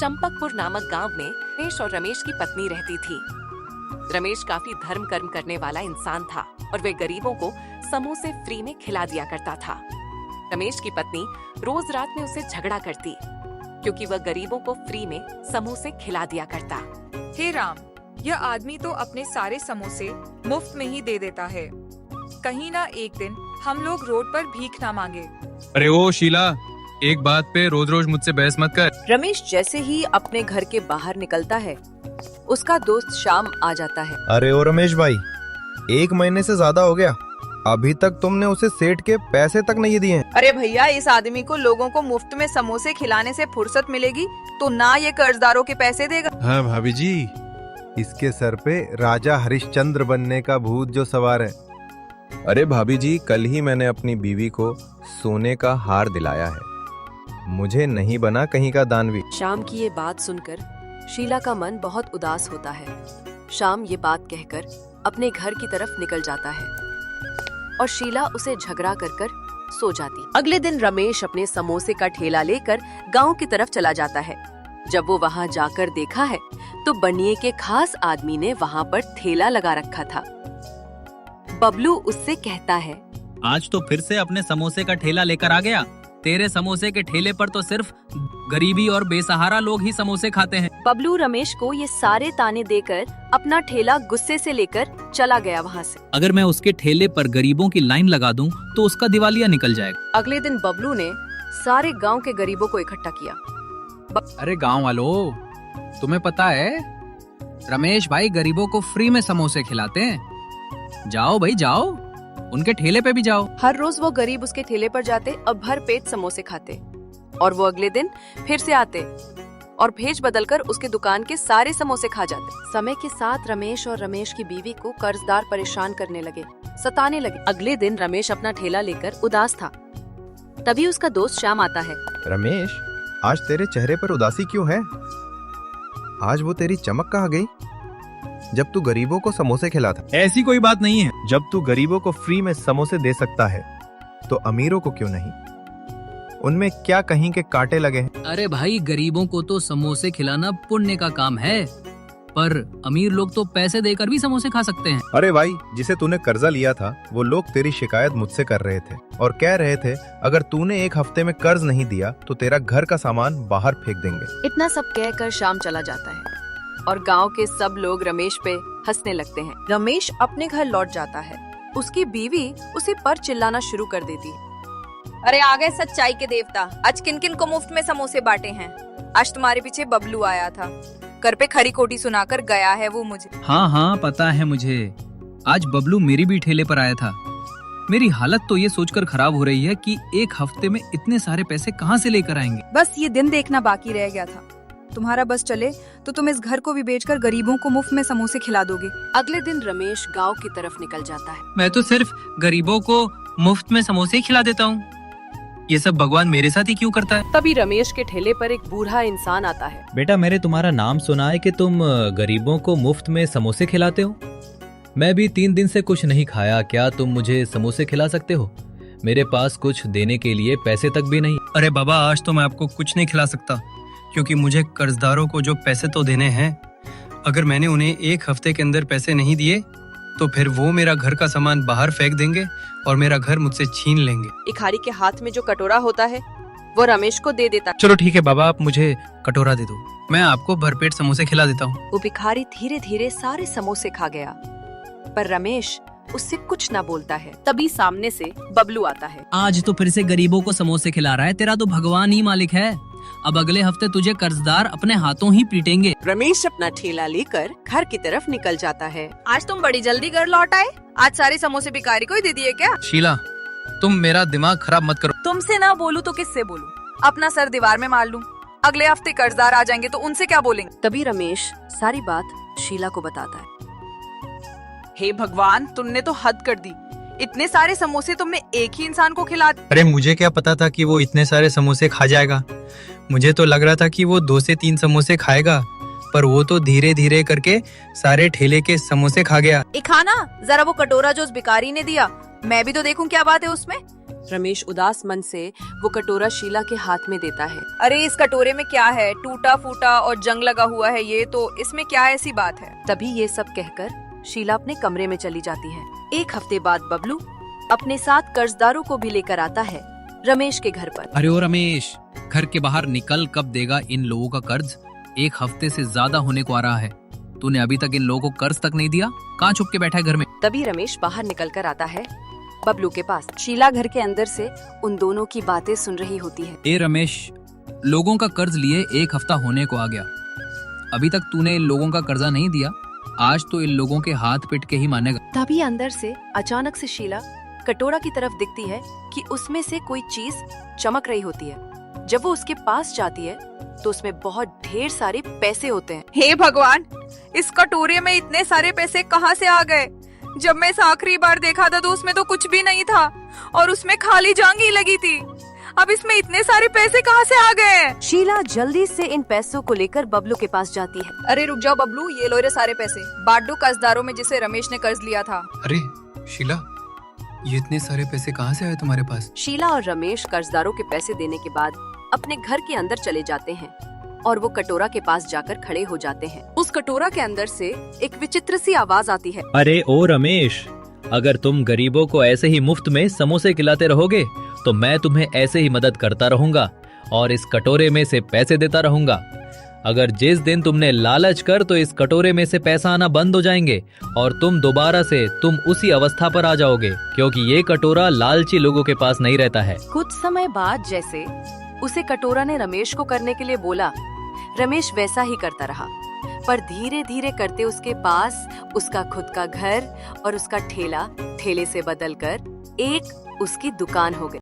चंपकपुर नामक गांव में रमेश और रमेश की पत्नी रहती थी। रमेश काफी धर्म कर्म करने वाला इंसान था और वे गरीबों को समोसे फ्री में खिला दिया करता था। रमेश की पत्नी रोज रात में उसे झगड़ा करती क्योंकि वह गरीबों को फ्री में समोसे खिला दिया करता। हे राम, यह आदमी तो अपने सारे समोसे मुफ्त में ही दे देता है। कहीं ना एक दिन हम लोग रोड पर भीख ना मांगे। अरे ओ शीला, एक बात पे रोज रोज मुझसे बहस मत कर। रमेश जैसे ही अपने घर के बाहर निकलता है, उसका दोस्त श्याम आ जाता है। अरे ओ रमेश भाई, 1 महीने से ज्यादा हो गया, अभी तक तुमने उसे सेठ के पैसे तक नहीं दिए। अरे भैया, इस आदमी को लोगों को मुफ्त में समोसे खिलाने से फुर्सत मिलेगी तो ना ये कर्जदारों के पैसे देगा। हाँ भाभी जी, इसके सर पे राजा हरिश्चंद्र बनने का भूत जो सवार है। अरे भाभी जी, कल ही मैंने अपनी बीवी को सोने का हार दिलाया है, मुझे नहीं बना कहीं का दानवी। श्याम की ये बात सुनकर शीला का मन बहुत उदास होता है। श्याम ये बात कहकर अपने घर की तरफ निकल जाता है और शीला उसे झगड़ा कर सो जाती। अगले दिन रमेश अपने समोसे का ठेला लेकर गांव की तरफ चला जाता है। जब वो वहां जाकर देखा है तो बनिए के खास आदमी ने वहां पर ठेला लगा रखा था। बबलू उससे कहता है, आज तो फिर से अपने समोसे का ठेला लेकर आ गया। तेरे समोसे के ठेले पर तो सिर्फ गरीबी और बेसहारा लोग ही समोसे खाते हैं। बबलू रमेश को ये सारे ताने देकर अपना ठेला गुस्से से लेकर चला गया वहाँ से। अगर मैं उसके ठेले पर गरीबों की लाइन लगा दूं तो उसका दिवालिया निकल जाएगा। अगले दिन बबलू ने सारे गांव के गरीबों को इकट्ठा किया। अरे गांव वालों, तुम्हें पता है रमेश भाई गरीबों को फ्री में समोसे खिलाते हैं। जाओ भाई जाओ, उनके ठेले पे भी जाओ। हर रोज वो गरीब उसके ठेले पर जाते और भर पेट समोसे खाते और वो अगले दिन फिर से आते और भेज बदलकर उसके दुकान के सारे समोसे खा जाते। समय के साथ रमेश और रमेश की बीवी को कर्जदार परेशान करने लगे, सताने लगे। अगले दिन रमेश अपना ठेला लेकर उदास था। तभी उसका दोस्त श्याम आता है। रमेश, आज तेरे चेहरे पर उदासी क्यों है? आज वो तेरी चमक कहाँ गई जब तू गरीबों को समोसे खिलाता? ऐसी कोई बात नहीं है। जब तू गरीबों को फ्री में समोसे दे सकता है तो अमीरों को क्यों नहीं? उनमें क्या कहीं के कांटे लगे हैं? अरे भाई, गरीबों को तो समोसे खिलाना पुण्य का काम है, पर अमीर लोग तो पैसे देकर भी समोसे खा सकते हैं। अरे भाई, जिसे तूने कर्जा लिया था वो लोग तेरी शिकायत मुझसे कर रहे थे और कह रहे थे अगर तूने 1 हफ्ते में कर्ज नहीं दिया तो तेरा घर का सामान बाहर फेंक देंगे। इतना सब कहकर श्याम चला जाता है और गांव के सब लोग रमेश पे हंसने लगते हैं। रमेश अपने घर लौट जाता है। उसकी बीवी उसे पर चिल्लाना शुरू कर देती है। अरे आ गए सच्चाई के देवता, आज किन किन को मुफ्त में समोसे बांटे हैं? आज तुम्हारे पीछे बबलू आया था, घर पे खरी खोटी सुनाकर गया है वो मुझे। हाँ पता है मुझे। आज बबलू मेरी भी ठेले पर आया था। मेरी हालत तो ये सोचकर खराब हो रही है कि 1 हफ्ते में इतने सारे पैसे कहाँ से लेकर आएंगे। बस ये दिन देखना बाकी रह गया था। तुम्हारा बस चले तो तुम इस घर को भी बेचकर गरीबों को मुफ्त में समोसे खिला दोगे। अगले दिन रमेश गांव की तरफ निकल जाता है। मैं तो सिर्फ गरीबों को मुफ्त में समोसे खिला देता हूँ, ये सब भगवान मेरे साथ ही क्यों करता है? तभी रमेश के ठेले पर एक बूढ़ा इंसान आता है। बेटा, मैंने तुम्हारा नाम सुना है कि तुम गरीबों को मुफ्त में समोसे खिलाते हो। मैं भी 3 दिन से कुछ नहीं खाया, क्या तुम मुझे समोसे खिला सकते हो? मेरे पास कुछ देने के लिए पैसे तक भी नहीं। अरे बाबा, आज तो मैं आपको कुछ नहीं खिला सकता क्योंकि मुझे कर्जदारों को जो पैसे तो देने हैं। अगर मैंने उन्हें 1 हफ्ते के अंदर पैसे नहीं दिए तो फिर वो मेरा घर का सामान बाहर फेंक देंगे और मेरा घर मुझसे छीन लेंगे। भिखारी के हाथ में जो कटोरा होता है वो रमेश को दे देता। चलो ठीक है बाबा, आप मुझे कटोरा दे दो, मैं आपको भरपेट समोसे खिला देता हूँ। वो भिखारी धीरे धीरे सारे समोसे खा गया, पर रमेश उससे कुछ ना बोलता है। तभी सामने से बबलू आता है। आज तो फिर से गरीबों को समोसे खिला रहा है, तेरा तो भगवान ही मालिक है। अब अगले हफ्ते तुझे कर्जदार अपने हाथों ही पीटेंगे। रमेश अपना ठेला लेकर घर की तरफ निकल जाता है। आज तुम बड़ी जल्दी घर लौट आए। आज सारे समोसे भिखारी को ही दे दिए क्या? शीला, तुम मेरा दिमाग खराब मत करो। तुमसे ना बोलूं तो किससे बोलूं? अपना सर दीवार में मार लूं? अगले हफ्ते कर्जदार आ जाएंगे तो उनसे क्या बोलेंगे? तभी रमेश सारी बात शीला को बताता है। हे भगवान, तुमने तो हद कर दी। इतने सारे समोसे तुमने एक ही इंसान को खिला दिए। अरे मुझे क्या पता था कि वो इतने सारे समोसे खा जाएगा। मुझे तो लग रहा था कि वो 2 से 3 समोसे खाएगा, पर वो तो धीरे धीरे करके सारे ठेले के समोसे खा गया। खाना जरा वो कटोरा जो उस भिखारी ने दिया, मैं भी तो देखूं क्या बात है उसमें। रमेश उदास मन से वो कटोरा शीला के हाथ में देता है। अरे इस कटोरे में क्या है? टूटा फूटा और जंग लगा हुआ है ये तो, इसमें क्या ऐसी बात है? तभी ये सब कहकर शीला अपने कमरे में चली जाती है। एक हफ्ते बाद बबलू अपने साथ कर्जदारों को भी लेकर आता है रमेश के घर पर। अरे ओ रमेश, घर के बाहर निकल, कब देगा इन लोगों का कर्ज? एक हफ्ते से ज्यादा होने को आ रहा है, तूने अभी तक इन लोगों को कर्ज तक नहीं दिया। कहाँ छुप के बैठा है घर में? तभी रमेश बाहर निकल कर आता है बबलू के पास। शीला घर के अंदर से उन दोनों की बातें सुन रही होती है। ए रमेश, लोगों का कर्ज लिए एक हफ्ता होने को आ गया, अभी तक तूने इन लोगों का कर्जा नहीं दिया। आज तो इन लोगों के हाथ पिट के ही मानेगा। तभी अंदर से अचानक से शीला कटोरा की तरफ दिखती है कि उसमें से कोई चीज चमक रही होती है। जब वो उसके पास जाती है तो उसमें बहुत ढेर सारे पैसे होते हैं। हे भगवान, इस कटोरे में इतने सारे पैसे कहाँ से आ गए? जब मैं इस आखिरी बार देखा था तो उसमें तो कुछ भी नहीं था और उसमें खाली जांग ही लगी थी। अब इसमें इतने सारे पैसे कहाँ से आ गए? शीला जल्दी से इन पैसों को लेकर बबलू के पास जाती है। अरे रुक जाओ बबलू, ये लो रे सारे पैसे, बांट दो कर्जदारों में जिसे रमेश ने कर्ज लिया था। अरे शीला, ये इतने सारे पैसे कहाँ से आए तुम्हारे पास? शीला और रमेश कर्जदारों के पैसे देने के बाद अपने घर के अंदर चले जाते हैं और वो कटोरा के पास जाकर खड़े हो जाते हैं। उस कटोरा के अंदर से एक विचित्र सी आवाज आती है। अरे ओ रमेश, अगर तुम गरीबों को ऐसे ही मुफ्त में समोसे खिलाते रहोगे तो मैं तुम्हें ऐसे ही मदद करता रहूंगा और इस कटोरे में से पैसे देता रहूंगा। अगर जिस दिन तुमने लालच कर तो इस कटोरे में से पैसा आना बंद हो जाएंगे और तुम दोबारा से उसी अवस्था पर आ जाओगे, क्योंकि ये कटोरा लालची लोगों के पास नहीं रहता है। कुछ समय बाद जैसे उसे कटोरा ने रमेश को करने के लिए बोला, रमेश वैसा ही करता रहा, पर धीरे धीरे करते उसके पास उसका खुद का घर और उसका ठेला ठेले से बदलकर एक उसकी दुकान हो गई।